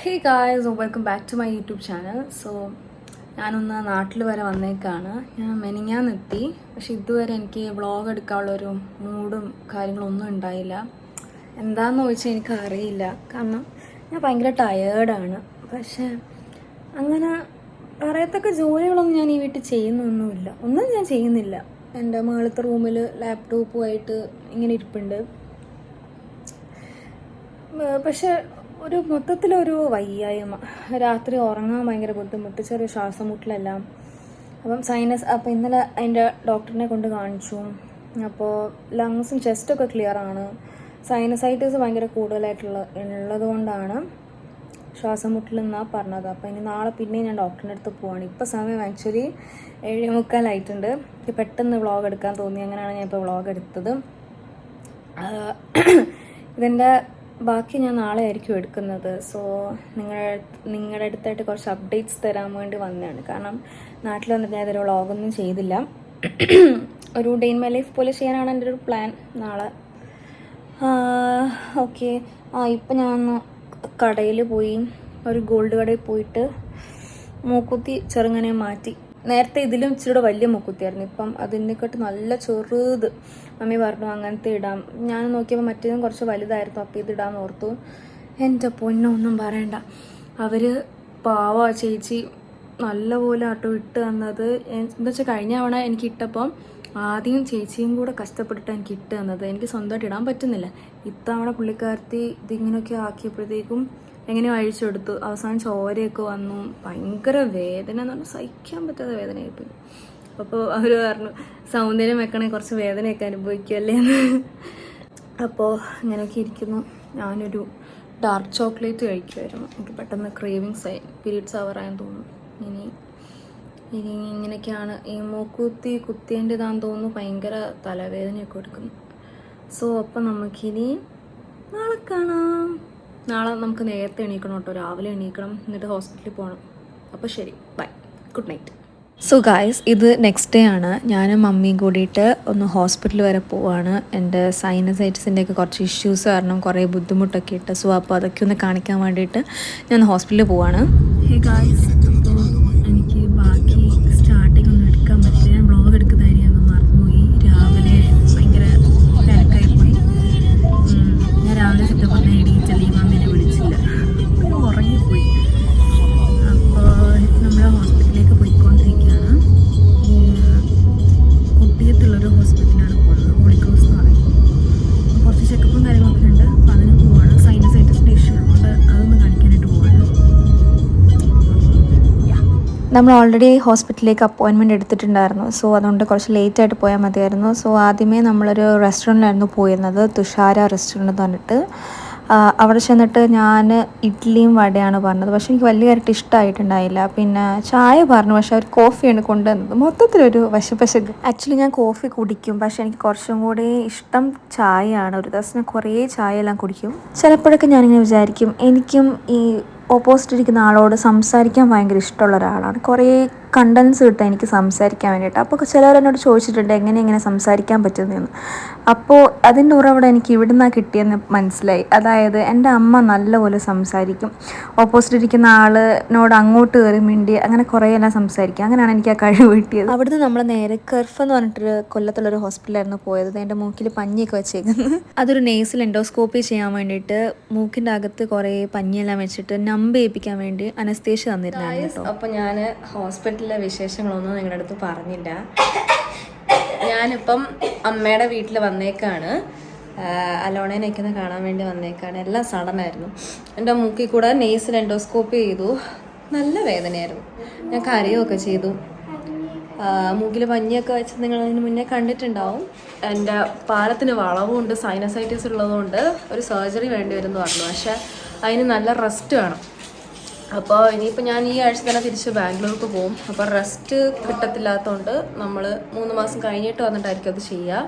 Hey guys, welcome back to my YouTube channel. So ഞാനൊന്ന് നാട്ടിൽ വരെ വന്നേക്കാണ്. ഞാൻ മെനിങ്ങാന്നെത്തി. പക്ഷെ ഇതുവരെ എനിക്ക് വ്ളോഗ് എടുക്കാനുള്ളൊരു മൂഡും കാര്യങ്ങളൊന്നും ഉണ്ടായില്ല. എന്താണെന്ന് ചോദിച്ചാൽ എനിക്കറിയില്ല. കാരണം ഞാൻ ഭയങ്കര ടയേർഡാണ്. പക്ഷേ അങ്ങനെ പറയത്തക്ക ജോലികളൊന്നും ഞാൻ ഈ വീട്ടിൽ ചെയ്യുന്നൊന്നുമില്ല. ഒന്നും ഞാൻ ചെയ്യുന്നില്ല. എൻ്റെ മുകളിലത്തെ റൂമിൽ ലാപ്ടോപ്പുമായിട്ട് ഇങ്ങനെ ഇരിപ്പുണ്ട്. പക്ഷെ ഒരു മൊത്തത്തിലൊരു വയ്യായ്മ, രാത്രി ഉറങ്ങാൻ ഭയങ്കര ബുദ്ധിമുട്ട്, ചെറിയ ശ്വാസം മുട്ടലെല്ലാം. അപ്പം സൈനസ്. അപ്പോൾ ഇന്നലെ അതിൻ്റെ ഡോക്ടറിനെ കൊണ്ട് കാണിച്ചു. അപ്പോൾ ലങ്സും ചെസ്റ്റൊക്കെ ക്ലിയറാണ്. സൈനസൈറ്റിസ് ഭയങ്കര ഉള്ളത് കൊണ്ടാണ് ശ്വാസം മുട്ടലെന്നാണ് പറഞ്ഞത്. അപ്പോൾ ഇനി നാളെ പിന്നെയും ഞാൻ ഡോക്ടറിൻ്റെ അടുത്ത് പോവാണ്. ഇപ്പോൾ സമയം ആക്ച്വലി 7:45 എനിക്ക് പെട്ടെന്ന് വ്ളോഗ് എടുക്കാൻ തോന്നി. അങ്ങനെയാണ് ഞാൻ ഇപ്പോൾ വ്ളോഗ് എടുത്തത്. ഇതിൻ്റെ ബാക്കി ഞാൻ നാളെ ആയിരിക്കും എടുക്കുന്നത്. സോ നിങ്ങളുടെ അടുത്തായിട്ട് കുറച്ച് അപ്ഡേറ്റ്സ് തരാൻ വേണ്ടി വന്നതാണ്. കാരണം നാട്ടിൽ വന്നിട്ട് ഞാൻ ഇതൊരു വ്ളോഗൊന്നും ചെയ്തില്ല. ഒരു ഡേ ഇൻ മൈ ലൈഫ് പോലെ ചെയ്യാനാണ് എൻ്റെ ഒരു പ്ലാൻ നാളെ. ഓക്കെ. ഇപ്പം ഞാൻ കടയിൽ പോയി, ഒരു ഗോൾഡ് കടയിൽ പോയിട്ട് മൂക്കുത്തി ചെറുങ്ങനെ മാറ്റി. നേരത്തെ ഇതിലും ഇച്ചിരി വലിയ മൂക്കുത്തിയായിരുന്നു. ഇപ്പം അതിനെക്കാട്ട് നല്ല ചെറുത്. മമ്മി പറഞ്ഞു അങ്ങനത്തെ ഇടാം. ഞാൻ നോക്കിയപ്പോൾ മറ്റേതും കുറച്ച് വലുതായിരുന്നു. അപ്പോൾ ഇതിടാമെന്ന് ഓർത്തു. എൻ്റെ പൊന്നൊന്നും പറയണ്ട. അവർ പാവ ചേച്ചി നല്ലപോലെ ആട്ടോ ഇട്ട് തന്നത്. എന്താ വെച്ചാൽ കഴിഞ്ഞ തവണ എനിക്ക് ഇട്ടപ്പം ആദ്യം ചേച്ചിയും കൂടെ കഷ്ടപ്പെട്ടിട്ട് എനിക്ക് ഇട്ട് തന്നത്. എനിക്ക് സ്വന്തമായിട്ട് ഇടാൻ പറ്റുന്നില്ല. ഇത്തവണ പുള്ളിക്കാരത്തി ഇതിങ്ങനെയൊക്കെ ആക്കിയപ്പോഴത്തേക്കും എങ്ങനെയോ അഴിച്ചെടുത്തു. അവസാനം ചോരയൊക്കെ വന്നു. ഭയങ്കര വേദന എന്ന് പറഞ്ഞാൽ സഹിക്കാൻ പറ്റാത്ത വേദനയായിപ്പോയി. അപ്പോൾ അവർ പറഞ്ഞു സൗന്ദര്യം വെക്കണേ കുറച്ച് വേദനയൊക്കെ അനുഭവിക്കുമല്ലേ എന്ന്. അപ്പോൾ ഇങ്ങനെയൊക്കെ ഇരിക്കുന്നു. ഞാനൊരു ഡാർക്ക് ചോക്ലേറ്റ് കഴിക്കുമായിരുന്നു. എനിക്ക് പെട്ടെന്ന് ക്രേവിങ്സ് ആയി. പീരീഡ്സ് ആവാറായെന്ന് തോന്നുന്നു. ഇനി ഇങ്ങനെയൊക്കെയാണ്. ഈ മൂക്കുത്തി കുത്തിയേണ്ടതാണെന്ന് തോന്നുന്നു. ഭയങ്കര തലവേദനയൊക്കെ കൊടുക്കുന്നു. സോ അപ്പം നമുക്കിനി നാളെ കാണാം. നാളെ നമുക്ക് നേരത്തെ എണീക്കണം കേട്ടോ. രാവിലെ എണീക്കണം, എന്നിട്ട് ഹോസ്പിറ്റലിൽ പോകണം. അപ്പോൾ ശരി, bye, good night. So guys, ഇത് നെക്സ്റ്റ് ഡേ ആണ്. ഞാനും മമ്മിയും കൂടിയിട്ട് ഒന്ന് ഹോസ്പിറ്റൽ വരെ പോവാണ്. എൻ്റെ സൈനസൈറ്റിസിൻ്റെയൊക്കെ കുറച്ച് ഇഷ്യൂസ് കാരണം കുറേ ബുദ്ധിമുട്ടൊക്കെ ഇട്ട്. സോ അപ്പോൾ അതൊക്കെ ഒന്ന് കാണിക്കാൻ വേണ്ടിയിട്ട് ഞാൻ ഹോസ്പിറ്റലിൽ പോവാണ്. ഹേ ഗായ്സ്, അപ്പോൾ എനിക്ക് ബാക്കി സ്റ്റാർട്ടിങ് ഒന്നും എടുക്കാൻ പറ്റില്ല. ഞാൻ ബ്ലോഗ് എടുക്കുന്നതായിരുന്നു മറന്നുപോയി. രാവിലെ ഭയങ്കര തിരക്കായി പോയി. ഞാൻ രാവിലെ സത്യം പറഞ്ഞാൽ എണീറ്റല്ല. ഈ മമ്മിനെ വിളിച്ചില്ല, ഉറങ്ങിപ്പോയി. അപ്പോൾ നമ്മൾ ഹോസ്പിറ്റലിലേക്ക് പോയിക്കൊണ്ടിരിക്കുകയാണ്. കുട്ടിയത്തുള്ളൊരു ഹോസ്പിറ്റലാണ് പോകുന്നത്. ഹോളി ക്രോസ് എന്ന് പറയും. കുറച്ച് ചെക്കപ്പും കാര്യങ്ങളൊക്കെ ഉണ്ട്. അപ്പോൾ അതിന് പോവാണ്. സൈനസൈറ്റിസിൻ്റെ ഇഷ്യൂ ഉണ്ട്, അതൊന്ന് കാണിക്കാനായിട്ട് പോവാണ്. നമ്മൾ ഓൾറെഡി ഹോസ്പിറ്റലിലേക്ക് അപ്പോയിൻമെൻറ്റ് എടുത്തിട്ടുണ്ടായിരുന്നു. സോ അതുകൊണ്ട് കുറച്ച് ലേറ്റായിട്ട് പോയാൽ മതിയായിരുന്നു. സോ ആദ്യമേ നമ്മളൊരു റെസ്റ്റോറൻറ്റിലായിരുന്നു പോയിരുന്നത്, തുഷാര റെസ്റ്റോറൻറ്റ് എന്ന് പറഞ്ഞിട്ട്. അവിടെ ചെന്നിട്ട് ഞാൻ ഇഡ്ഡലിയും വടയാണ് പറഞ്ഞത്. പക്ഷേ എനിക്ക് വലിയ കാര്യമായിട്ട് ഇഷ്ടമായിട്ടുണ്ടായില്ല. പിന്നെ ചായ പറഞ്ഞു, പക്ഷേ അവർ കോഫിയാണ് കൊണ്ടുവന്നത്. മൊത്തത്തിലൊരു വശപ്പശക്ക്. ആക്ച്വലി ഞാൻ കോഫി കുടിക്കും, പക്ഷേ എനിക്ക് കുറച്ചും കൂടി ഇഷ്ടം ചായയാണ്. ഒരു ദിവസം ഞാൻ കുറേ ചായ എല്ലാം കുടിക്കും. ചിലപ്പോഴൊക്കെ ഞാനിങ്ങനെ വിചാരിക്കും, എനിക്കും ഈ ഓപ്പോസിറ്റ് ഇരിക്കുന്ന ആളോട് സംസാരിക്കാൻ ഭയങ്കര ഇഷ്ടമുള്ള ഒരാളാണ്. കുറേ കണ്ടൻസ് കിട്ടാൻ എനിക്ക് സംസാരിക്കാൻ വേണ്ടിയിട്ട്. അപ്പോൾ ചിലവരെന്നോട് ചോദിച്ചിട്ടുണ്ട് എങ്ങനെ സംസാരിക്കാൻ പറ്റുന്നതെന്ന്. അപ്പോൾ അതിൻ്റെ ഉറവിടം എനിക്ക് ഇവിടെ നിന്നാണ് കിട്ടിയെന്ന് മനസ്സിലായി. അതായത് എൻ്റെ അമ്മ നല്ലപോലെ സംസാരിക്കും. ഓപ്പോസിറ്റ് ഇരിക്കുന്ന ആളിനോട് അങ്ങോട്ട് കയറി മിണ്ടി അങ്ങനെ കുറേ എല്ലാം സംസാരിക്കും. അങ്ങനെയാണ് എനിക്ക് ആ കഴിവ് കിട്ടിയത്. അവിടുന്ന് നമ്മൾ നേരെ കർഫ് എന്ന് പറഞ്ഞിട്ടൊരു കൊല്ലത്തുള്ളൊരു ഹോസ്പിറ്റലായിരുന്നു പോയത്. എൻ്റെ മൂക്കിൽ പഞ്ഞിയൊക്കെ വെച്ചേക്കുന്നത്. അതൊരു നേസിൽ എൻഡോസ്കോപ്പി ചെയ്യാൻ വേണ്ടിയിട്ട് മൂക്കിൻ്റെ അകത്ത് കുറേ പഞ്ഞിയെല്ലാം വെച്ചിട്ട് നമ്പ് ചെയ്യിപ്പിക്കാൻ വേണ്ടി അനസ്തേഷ്യ തന്നിരുന്നു. അപ്പോൾ ഞാൻ ഹോസ്പിറ്റലിലെ വിശേഷങ്ങളൊന്നും നിങ്ങളുടെ അടുത്ത് പറഞ്ഞില്ല. ഞാനിപ്പം അമ്മയുടെ വീട്ടിൽ വന്നേക്കാണ്. അലോണേനൊക്കെ ഒന്ന് കാണാൻ വേണ്ടി വന്നേക്കാണ്. എല്ലാം സഡനായിരുന്നു. എൻ്റെ മൂക്കിൽ കൂടെ നേസിൽ എൻഡോസ്കോപ്പി ചെയ്തു. നല്ല വേദനയായിരുന്നു. ഞാൻ കരയുകയൊക്കെ ചെയ്തു. മൂക്കിൽ പഞ്ഞിയൊക്കെ വെച്ച് നിങ്ങൾ അതിന് മുന്നേ കണ്ടിട്ടുണ്ടാവും. എൻ്റെ പാലത്തിന് വളവുമുണ്ട്. സൈനസൈറ്റിസ് ഉള്ളതുകൊണ്ട് ഒരു സർജറി വേണ്ടി വരുമെന്ന് പറഞ്ഞു. പക്ഷേ അതിന് നല്ല റെസ്റ്റ് വേണം. അപ്പോൾ ഇനിയിപ്പോൾ ഞാൻ ഈ ആഴ്ച തന്നെ തിരിച്ച് ബാംഗ്ലൂർക്ക് പോകും. അപ്പോൾ റെസ്റ്റ് കിട്ടത്തില്ലാത്തതുകൊണ്ട് നമ്മൾ 3 മാസം കഴിഞ്ഞിട്ട് വന്നിട്ടായിരിക്കും അത് ചെയ്യുക,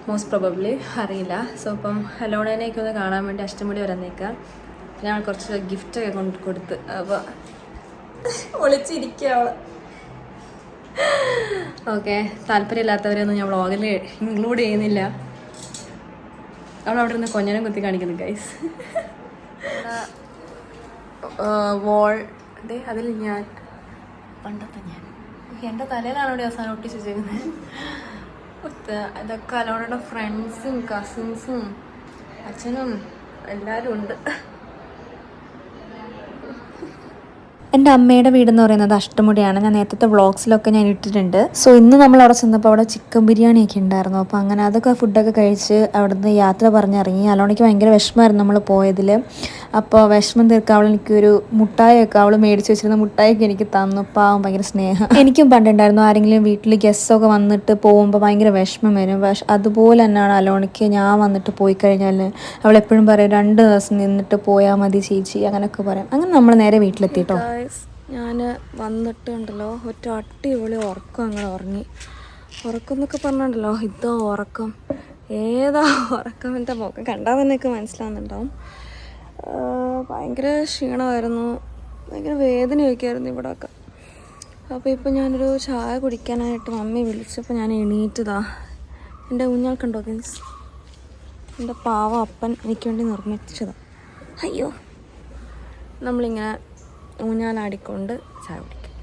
മോസ്റ്റ് പ്രോബബ്ലി, അറിയില്ല. സോ അപ്പം അലോണേനെയൊക്കെ ഒന്ന് കാണാൻ വേണ്ടി അഷ്ടമുടി വരന്നേക്കാം. ഞാൻ കുറച്ച് ഗിഫ്റ്റൊക്കെ കൊണ്ട് കൊടുത്ത്. അപ്പോൾ ഒളിച്ചിരിക്കുക അവൾ. ഓക്കെ, താല്പര്യമില്ലാത്തവരെയൊന്നും ഞാൻ വ്ളോഗിൽ ഇൻക്ലൂഡ് ചെയ്യുന്നില്ല. അവൾ അവിടെ നിന്ന് കൊഞ്ഞനം കുത്തി കാണിക്കുന്നു ഗൈസ്. വോൾ അതെ അതിൽ ഞാൻ പണ്ടത്തെ ഞാൻ എൻ്റെ തലയിലാണ് ഇവിടെ അവസാനം ഒട്ടിച്ച് വെച്ചേക്കുന്നത്. ഇതൊക്കെ അലോണയുടെ ഫ്രണ്ട്സും കസിൻസും അച്ഛനും എല്ലാവരും ഉണ്ട്. എൻ്റെ അമ്മയുടെ വീടെന്ന് പറയുന്നത് അഷ്ടമുടിയാണ്. ഞാൻ നേരത്തെ വ്ളോഗ്സിലൊക്കെ ഞാൻ ഇട്ടിട്ടുണ്ട്. സോ ഇന്ന് നമ്മൾ അവിടെ ചെന്നപ്പോൾ അവിടെ ചിക്കൻ ബിരിയാണിയൊക്കെ ഉണ്ടായിരുന്നു. അപ്പോൾ അങ്ങനെ അതൊക്കെ ഫുഡൊക്കെ കഴിച്ച് അവിടുന്ന് യാത്ര പറഞ്ഞിറങ്ങി. അലോണയ്ക്ക് ഭയങ്കര വിഷമമായിരുന്നു നമ്മൾ പോയതിൽ. അപ്പോൾ വിഷമം തീർക്കാൻ അവൾ എനിക്കൊരു മുട്ടായൊക്കെ അവൾ മേടിച്ച് വെച്ചിരുന്ന മുട്ടായൊക്കെ എനിക്ക് തന്നു. പാവം ഭയങ്കര സ്നേഹം. എനിക്കും പണ്ടുണ്ടായിരുന്നു ആരെങ്കിലും വീട്ടിൽ ഗസ്റ്റൊക്കെ വന്നിട്ട് പോകുമ്പോൾ ഭയങ്കര വിഷമം വരും. അതുപോലെ തന്നെയാണ് അലോണയ്ക്ക്. ഞാൻ വന്നിട്ട് പോയി കഴിഞ്ഞാൽ അവൾ എപ്പോഴും പറയും 2 ദിവസം നിന്നിട്ട് പോയാൽ മതി ചേച്ചി അങ്ങനെയൊക്കെ പറയും. അങ്ങനെ നമ്മൾ നേരെ വീട്ടിലെത്തിട്ടോ. ഞാൻ വന്നിട്ട് ഉണ്ടല്ലോ ഒറ്റ അടിപൊളി ഉറക്കം അങ്ങനെ ഉറങ്ങി. ഉറക്കം എന്നൊക്കെ പറഞ്ഞിട്ടുണ്ടല്ലോ ഇതോ ഉറക്കം, ഏതാ ഉറക്കം. എൻ്റെ മുഖം കണ്ടാൽ തന്നെയൊക്കെ മനസ്സിലാവുന്നുണ്ടാവും. ഭയങ്കര ക്ഷീണമായിരുന്നു, ഭയങ്കര വേദനയൊക്കെയായിരുന്നു ഇവിടെയൊക്കെ. അപ്പോൾ ഇപ്പോൾ ഞാനൊരു ചായ കുടിക്കാനായിട്ട് മമ്മി വിളിച്ചപ്പോൾ ഞാൻ എണീറ്റതാ. എൻ്റെ ഊഞ്ഞാൽ കണ്ടോ ഗൈസ്, എൻ്റെ പാവ അപ്പൻ എനിക്ക് വേണ്ടി നിർമ്മിച്ചതാണ്. അയ്യോ, നമ്മളിങ്ങനെ ഊഞ്ഞാലാടിക്കൊണ്ട് ചായ കുടിക്കും.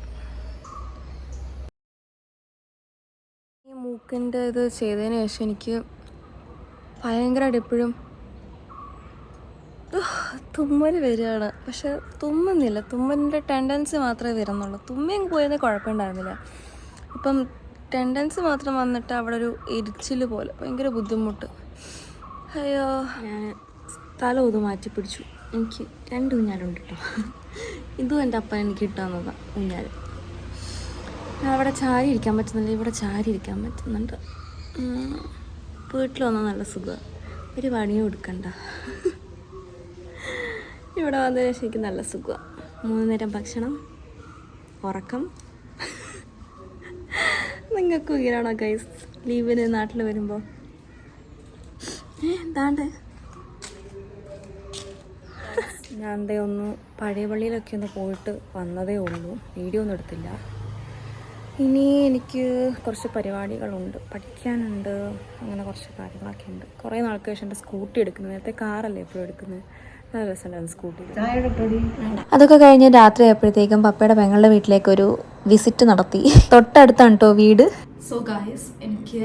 ഈ മൂക്കിൻ്റെ ഇത് ചെയ്തതിന് ശേഷം എനിക്ക് ഭയങ്കരമായിട്ട് എപ്പോഴും തുമ്മൽ വരികയാണ്. പക്ഷെ തുമ്മുന്നില്ല, തുമ്മലിൻ്റെ ടെൻഡൻസി മാത്രമേ വരുന്നുള്ളൂ. തുമ്മിയും പോയതിന് കുഴപ്പമുണ്ടായിരുന്നില്ല. ഇപ്പം ടെൻഡൻസി മാത്രം വന്നിട്ട് അവിടെ ഒരു എരിച്ചിൽ പോലെ ഭയങ്കര ബുദ്ധിമുട്ട്. അയ്യോ, ഞാൻ സ്ഥലം ഇത് മാറ്റി പിടിച്ചു. എനിക്ക് 2 ഊഞ്ഞാലുണ്ട് കേട്ടോ. ഇതും എൻ്റെ അപ്പൻ എനിക്ക് കിട്ടാവുന്നതാണ് ഊഞ്ഞാൽ. അവിടെ ചാരി ഇരിക്കാൻ പറ്റുന്നില്ല, ഇവിടെ ചാരി ഇരിക്കാൻ പറ്റുന്നുണ്ട്. വീട്ടിൽ വന്നാൽ നല്ല സുഖമാണ്, ഒരു പണിയും എടുക്കണ്ട. ഇവിടെ വന്നതിന് ശേഷം എനിക്ക് നല്ല സുഖമാണ്. 3 നേരം ഭക്ഷണം, ഉറക്കം. നിങ്ങൾക്കും ഇങ്ങനെയാണോ ഗൈസ് ലീവിന് നാട്ടിൽ വരുമ്പോൾ? എന്താണ്ട് ഞാൻ ഒന്ന് പഴയ പള്ളിയിലൊക്കെ ഒന്ന് പോയിട്ട് വന്നതേ ഉള്ളൂ, വീഡിയോ ഒന്നും എടുത്തില്ല. ഇനി എനിക്ക് കുറച്ച് പരിപാടികളുണ്ട്, പഠിക്കാനുണ്ട്, അങ്ങനെ കുറച്ച് കാര്യങ്ങളൊക്കെ ഉണ്ട്. കുറേ നാൾക്ക് ശേഷം എൻ്റെ സ്കൂട്ടി എടുക്കുന്നത്. നേരത്തെ കാറല്ലേ എപ്പോഴും എടുക്കുന്നത്, നല്ല രസമുണ്ടായിരുന്നു സ്കൂട്ടി. അതൊക്കെ കഴിഞ്ഞ് രാത്രി ആയപ്പോഴത്തേക്കും പപ്പയുടെ പെങ്ങളുടെ വീട്ടിലേക്കൊരു വിസിറ്റ് നടത്തി. തൊട്ടടുത്താണ് കേട്ടോ വീട്. സോ ഗായ്സ്, എനിക്ക്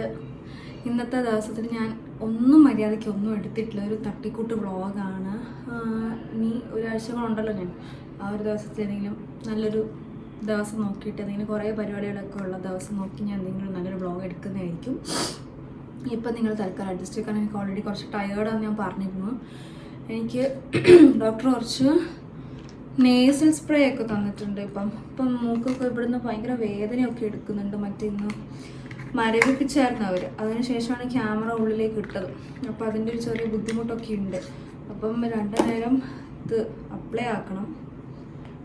ഇന്നത്തെ ദിവസത്തിൽ ഞാൻ ഒന്നും മര്യാദയ്ക്ക് ഒന്നും എടുത്തിട്ടില്ല. ഒരു തട്ടിക്കൂട്ട് വ്ളോഗാണ്. ഇനി ഒരാഴ്ചകളുണ്ടല്ലോ ഞാൻ ആ ഒരു ദിവസത്തിൽ എന്തെങ്കിലും നല്ലൊരു ദിവസം നോക്കിയിട്ട് എന്തെങ്കിലും കുറേ പരിപാടികളൊക്കെ ഉള്ള ദിവസം നോക്കി ഞാൻ എന്തെങ്കിലും നല്ലൊരു വ്ളോഗ് എടുക്കുന്നതായിരിക്കും. ഇപ്പം നിങ്ങൾ തൽക്കാലം അഡ്ജസ്റ്റ് ചെയ്യാൻ. എനിക്ക് ഓൾറെഡി കുറച്ച് ടയേർഡാണെന്ന് ഞാൻ പറഞ്ഞിരുന്നു. എനിക്ക് ഡോക്ടർ കുറച്ച് നേസൽ സ്പ്രേ ഒക്കെ തന്നിട്ടുണ്ട്. ഇപ്പം മൂക്കൊക്കെ ഇവിടുന്ന് ഭയങ്കര വേദനയൊക്കെ എടുക്കുന്നുണ്ട്. മറ്റേന്ന് മരവിപ്പിച്ചായിരുന്നു അവർ. അതിനുശേഷമാണ് ക്യാമറ ഉള്ളിലേക്ക് ഇട്ടത്. അപ്പോൾ അതിൻ്റെ ഒരു ചെറിയ ബുദ്ധിമുട്ടൊക്കെ ഉണ്ട്. അപ്പം 2 നേരം ഇത് അപ്ലൈ ആക്കണം.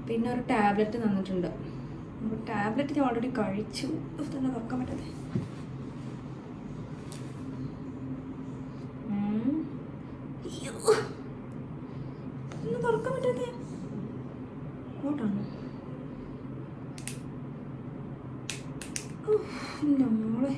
പിന്നെ ഒരു ടാബ്ലറ്റ് തന്നിട്ടുണ്ട്. അപ്പോൾ ടാബ്ലറ്റ് ഞാൻ ഓൾറെഡി കഴിച്ചു. തന്നെ തുറക്കാൻ പറ്റത്തെ. ഇന്ന് തുറക്കാൻ പറ്റത്തെ കോട്ടാണ്. എൻ്റെ മോളെ,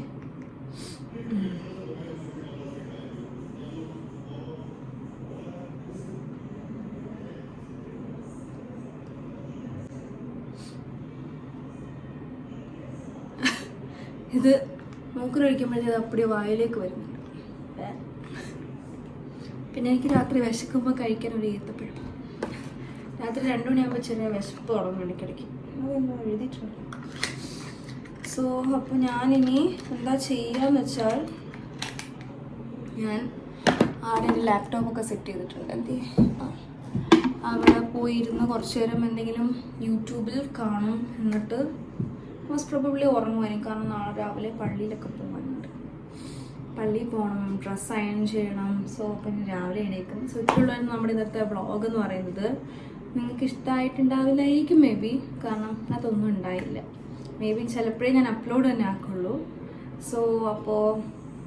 ഇത് മൂക്കിലൊഴിക്കുമ്പോഴേ അത് അപ്പടി വായിലേക്ക് വരുന്നുണ്ട്. പിന്നെ എനിക്ക് രാത്രി വിശക്കുമ്പോൾ കഴിക്കാൻ ഒരു ഈത്തപ്പഴം. രാത്രി 2 മണിയാകുമ്പോൾ ചെറിയ വിശപ്പ് തുടങ്ങും ഇടയ്ക്കിടയ്ക്ക്. അതെന്താ എഴുതിയിട്ടുണ്ട്. സോ അപ്പോൾ ഞാനിനി എന്താ ചെയ്യാന്ന് വെച്ചാൽ, ഞാൻ ആടെ എൻ്റെ ലാപ്ടോപ്പൊക്കെ സെറ്റ് ചെയ്തിട്ടുണ്ട്. അവിടെ പോയിരുന്ന് കുറച്ച് നേരം എന്തെങ്കിലും യൂട്യൂബിൽ കാണും. എന്നിട്ട് മോസ്റ്റ് പ്രോബബ്ലി ഉറങ്ങുമായിരിക്കും. കാരണം നാളെ രാവിലെ പള്ളിയിലൊക്കെ പോകാനുണ്ട്. പള്ളിയിൽ പോകണം, ഡ്രസ്സ് അയൺ ചെയ്യണം. സോ അപ്പം രാവിലെ എണീക്കും. സോ ഇത്രയുള്ളായിരുന്നു നമ്മുടെ ഇന്നത്തെ വ്ളോഗ് എന്ന് പറയുന്നത്. നിങ്ങൾക്ക് ഇഷ്ടമായിട്ടുണ്ടാവില്ലായിരിക്കും മേ ബി, കാരണം അതൊന്നും ഉണ്ടായില്ല. മേ ബി ചിലപ്പോഴേ ഞാൻ അപ്ലോഡ് തന്നെ ആക്കുള്ളൂ. സോ അപ്പോൾ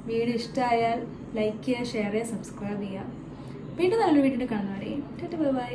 വീഡിയോ ഇഷ്ടമായാൽ ലൈക്ക് ചെയ്യുക, ഷെയർ ചെയ്യുക, സബ്സ്ക്രൈബ് ചെയ്യുക. വീണ്ടും നല്ലൊരു വീഡിയോ കാണുന്നവരെ ബൈ ബൈ.